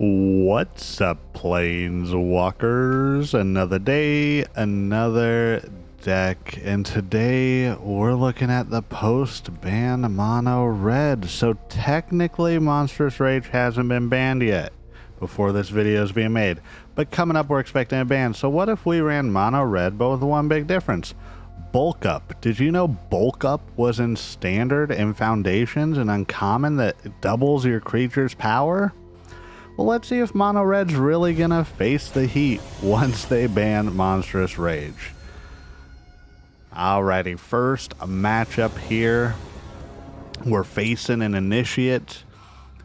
What's up, Planeswalkers? Another day, another deck, and today we're looking at the post-ban mono red. So technically Monstrous Rage hasn't been banned yet before this video is being made, but coming up we're expecting a ban. So what if we ran mono red but with one big difference? Bulk up. Did you know bulk up was in standard and foundations and uncommon that doubles your creature's power? Well, let's see if mono red's really gonna face the heat once they ban Monstrous Rage. Alrighty, first a matchup here. We're facing an initiate,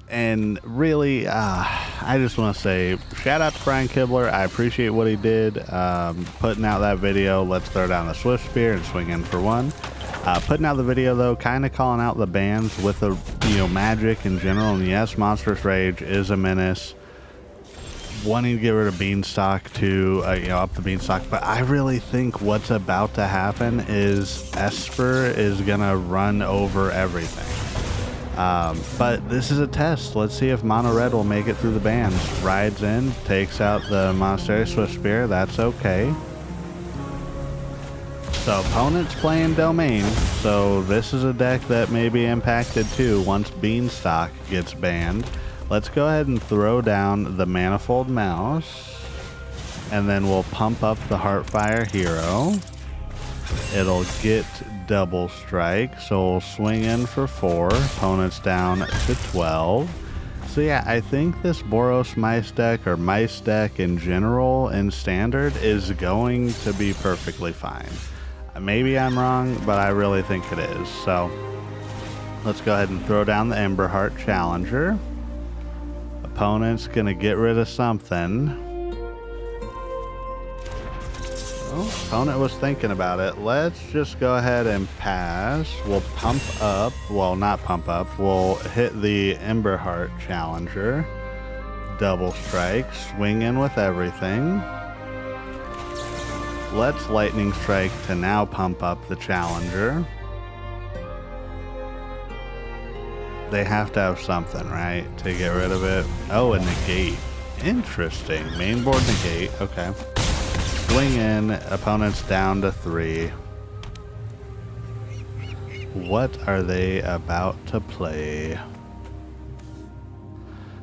and really, I just want to say shout out to Brian Kibler. I appreciate what he did, putting out that video. Let's throw down the Swiftspear and swing in for one. Putting out the video though, kind of calling out the bans with the magic in general. And yes, Monstrous Rage is a menace. Wanting to get rid of Beanstalk to up the Beanstalk, but I really think what's about to happen is Esper is gonna run over everything. But this is a test. Let's see if mono red will make it through the bans. Rides in, takes out the Monastery Swiftspear. That's okay. So opponent's playing Domain, so this is a deck that may be impacted too once Beanstalk gets banned. Let's go ahead and throw down the Manifold Mouse, and then we'll pump up the Heartfire Hero. It'll get double strike, so we'll swing in for 4. Opponent's down to 12. So yeah, I think this Boros Mice deck, or Mice deck in general in Standard, is going to be perfectly fine. Maybe I'm wrong, but I really think it is. So let's go ahead and throw down the Emberheart Challenger. Opponent's gonna get rid of something. Oh, opponent was thinking about it. Let's just go ahead and pass. We'll pump up. Well, not pump up. We'll hit the Emberheart Challenger. Double strike. Swing in with everything. Let's Lightning Strike to now pump up the Challenger. They have to have something, right, to get rid of it. Oh, a negate. Interesting. Mainboard negate. Okay. Swing in. Opponent's down to 3. What are they about to play?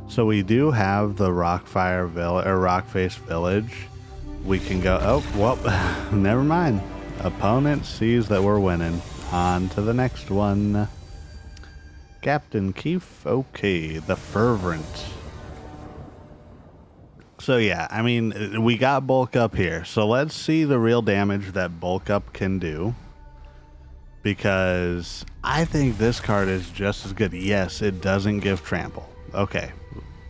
So we do have the Rockfire Village, or Rockface Village. We can go. Oh, well, never mind. Opponent sees that we're winning. On to the next one. Captain Keefe, okay, the Fervent. So yeah, I mean, we got bulk up here. So let's see the real damage that bulk up can do. Because I think this card is just as good. Yes, it doesn't give trample. Okay,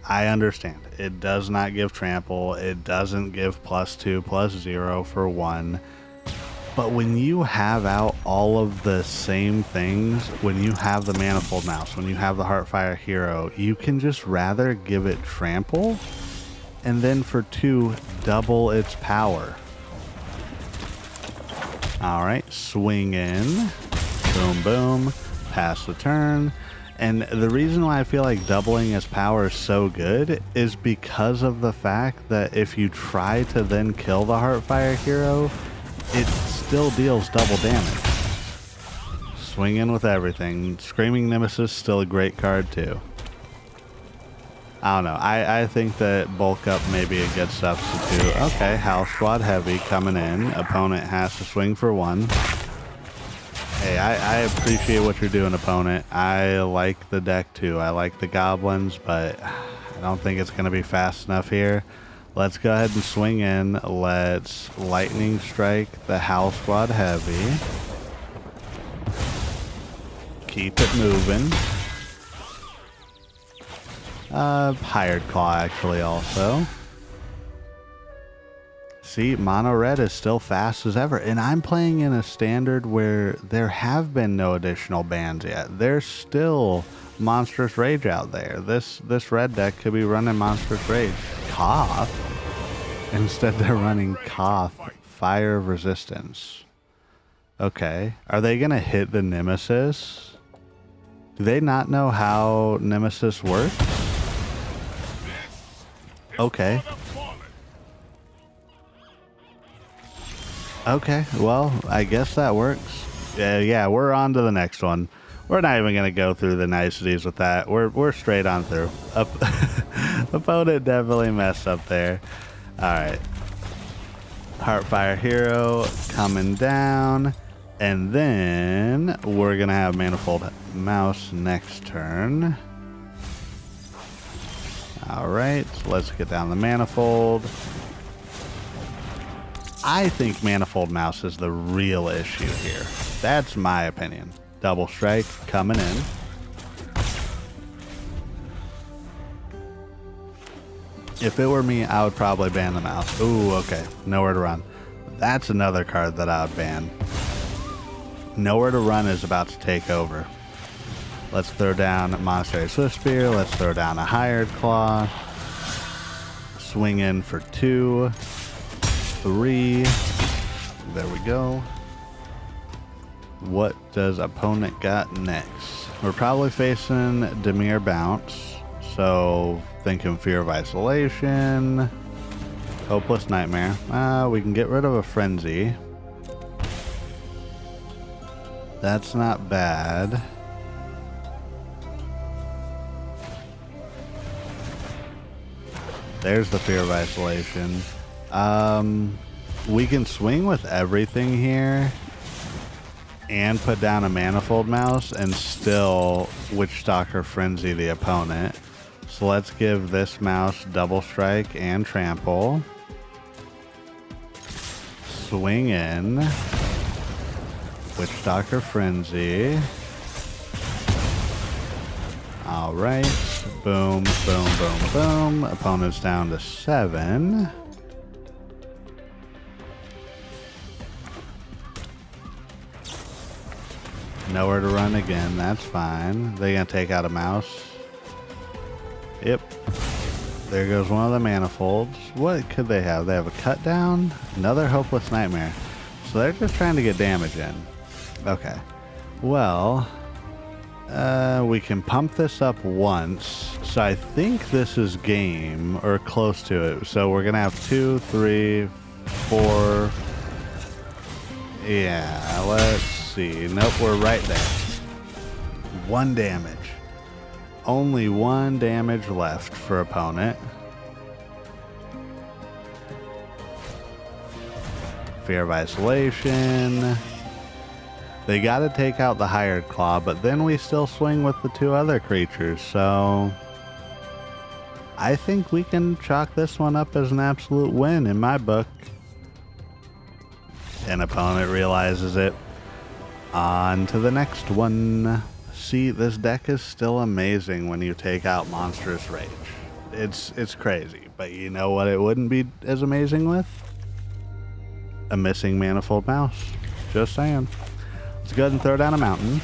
I understand. It does not give trample. It doesn't give +2, +0 for 1. But when you have out all of the same things, when you have the Manifold Mouse, when you have the Heartfire Hero, you can just rather give it trample, and then for 2, double its power. Alright, swing in, boom boom, pass the turn. And the reason why I feel like doubling its power is so good is because of the fact that if you try to then kill the Heartfire Hero, it still deals double damage. Swing in with everything. Screaming Nemesis, still a great card too. I don't know. I think that bulk up may be a good substitute. Okay, House Squad Heavy coming in. Opponent has to swing for 1. Hey, I appreciate what you're doing, opponent. I like the deck too. I like the goblins, but I don't think it's going to be fast enough here. Let's go ahead and swing in. Let's Lightning Strike the House Squad Heavy. Keep it moving. Hired Claw actually also. See, mono red is still fast as ever, and I'm playing in a standard where there have been no additional bans yet. There's still Monstrous Rage out there. This red deck could be running Monstrous Rage. Koth. Instead they're running Koth, Fire of Resistance. Okay. Are they gonna hit the Nemesis? Do they not know how Nemesis works? Okay. Okay, well, I guess that works. Yeah, we're on to the next one. We're not even going to go through the niceties with that. We're straight on through. Opponent definitely messed up there. All right. Heartfire Hero coming down. And then we're going to have Manifold Mouse next turn. All right, so let's get down the Manifold. I think Manifold Mouse is the real issue here. That's my opinion. Double Strike coming in. If it were me, I would probably ban the mouse. Ooh, okay. Nowhere to Run. That's another card that I would ban. Nowhere to Run is about to take over. Let's throw down Monastery Swiftspear. Let's throw down a Hired Claw. Swing in for 2. 3. There we go. What does opponent got next? We're probably facing Demir Bounce. So thinking Fear of Isolation. Hopeless Nightmare. We can get rid of a Frenzy. That's not bad. There's the Fear of Isolation. We can swing with everything here and put down a Manifold Mouse and still Witchstalker Frenzy the opponent. So let's give this mouse Double Strike and Trample. Swing in. Witchstalker Frenzy. All right. Boom, boom, boom, boom. Opponent's down to 7. Nowhere to Run again. That's fine. They gonna take out a mouse? Yep. There goes one of the manifolds. What could they have? They have a cut down? Another Hopeless Nightmare. So they're just trying to get damage in. Okay. Well, we can pump this up once. So I think this is game, or close to it. So we're gonna have 2, 3, 4. Yeah, let's see. Nope, we're right there. 1 damage. Only 1 damage left for opponent. Fear of Isolation. They got to take out the Hired Claw, but then we still swing with the 2 other creatures, so I think we can chalk this one up as an absolute win in my book. An opponent realizes it. On to the next one. See, this deck is still amazing when you take out Monstrous Rage. It's crazy, but you know what it wouldn't be as amazing with? A missing Manifold Mouse. Just saying. Let's go ahead and throw down a mountain.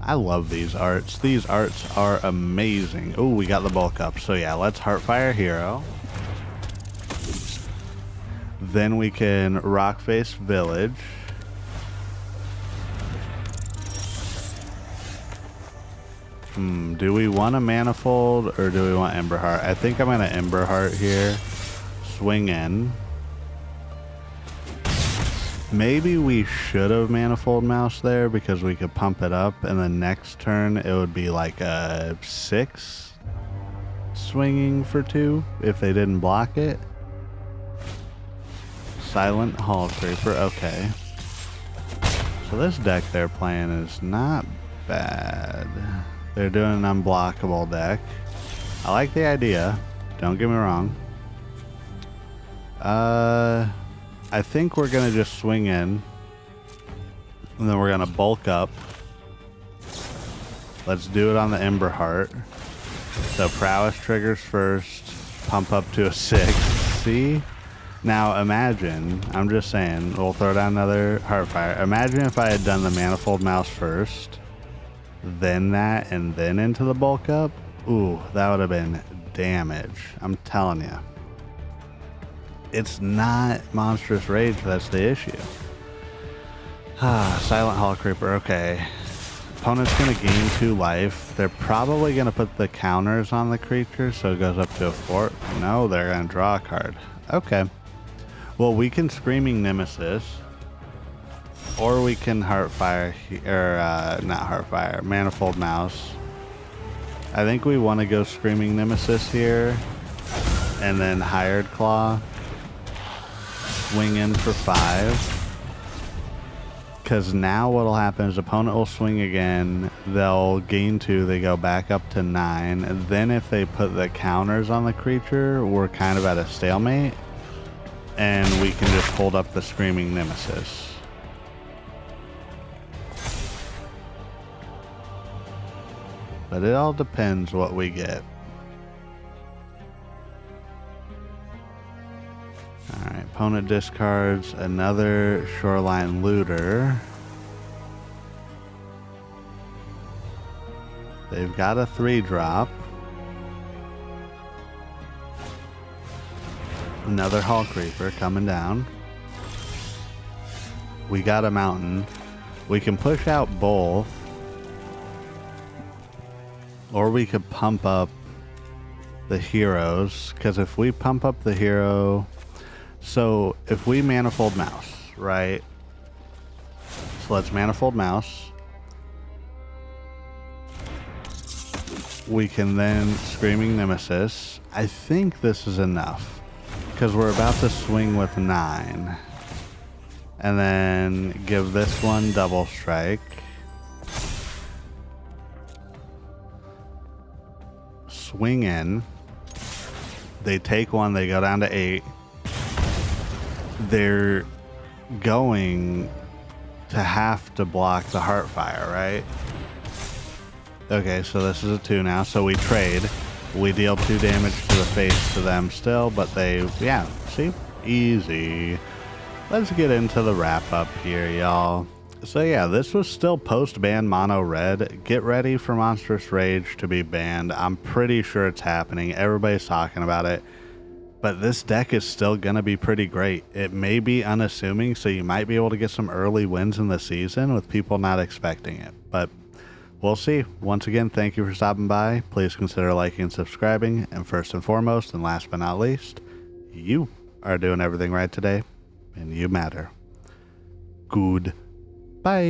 I love these arts. These arts are amazing. Oh, we got the bulk up. So yeah, let's Heartfire Hero. Then we can Rockface Village. Do we want a Manifold or do we want Emberheart? I think I'm going to Emberheart here. Swing in. Maybe we should have Manifold Mouse there because we could pump it up, and the next turn it would be like a 6 swinging for 2 if they didn't block it. Silent Hall Creeper, okay. So this deck they're playing is not bad. They're doing an unblockable deck. I like the idea, don't get me wrong. I think we're gonna just swing in, and then we're gonna bulk up. Let's do it on the Emberheart. So Prowess triggers first, pump up to a 6. See? Now imagine, I'm just saying, we'll throw down another Heartfire. Imagine if I had done the Manifold Mouse first, then that, and then into the bulk up. Ooh, that would have been damage. I'm telling you. It's not Monstrous Rage that's the issue. Silent Hall Creeper, okay. Opponent's going to gain 2 life. They're probably going to put the counters on the creature, so it goes up to a 4. No, they're going to draw a card. Okay. Well, we can Screaming Nemesis, or we can Heartfire, or not Heartfire, Manifold Mouse. I think we want to go Screaming Nemesis here, and then Hired Claw. Swing in for 5. Because now what'll happen is opponent will swing again, they'll gain 2, they go back up to 9, and then if they put the counters on the creature, we're kind of at a stalemate, and we can just hold up the Screaming Nemesis. But it all depends what we get. Alright, opponent discards another Shoreline Looter. They've got a 3-drop. Another Hall Creeper coming down. We got a Mountain. We can push out both. Or we could pump up the heroes. Because if we pump up the hero... So, if we Manifold Mouse, right? So let's Manifold Mouse. We can then Screaming Nemesis. I think this is enough, because we're about to swing with 9. And then give this one Double Strike. Swing in. They take 1, they go down to 8. They're going to have to block the Heartfire, right? Okay, so this is a 2 now, so we trade. We deal 2 damage to the face to them still, but they, yeah, see? Easy. Let's get into the wrap-up here, y'all. So yeah, this was still post-ban mono red. Get ready for Monstrous Rage to be banned. I'm pretty sure it's happening. Everybody's talking about it. But this deck is still going to be pretty great. It may be unassuming, so you might be able to get some early wins in the season with people not expecting it. But we'll see. Once again, thank you for stopping by. Please consider liking and subscribing. And first and foremost, and last but not least, you are doing everything right today, and you matter. Good. Bye.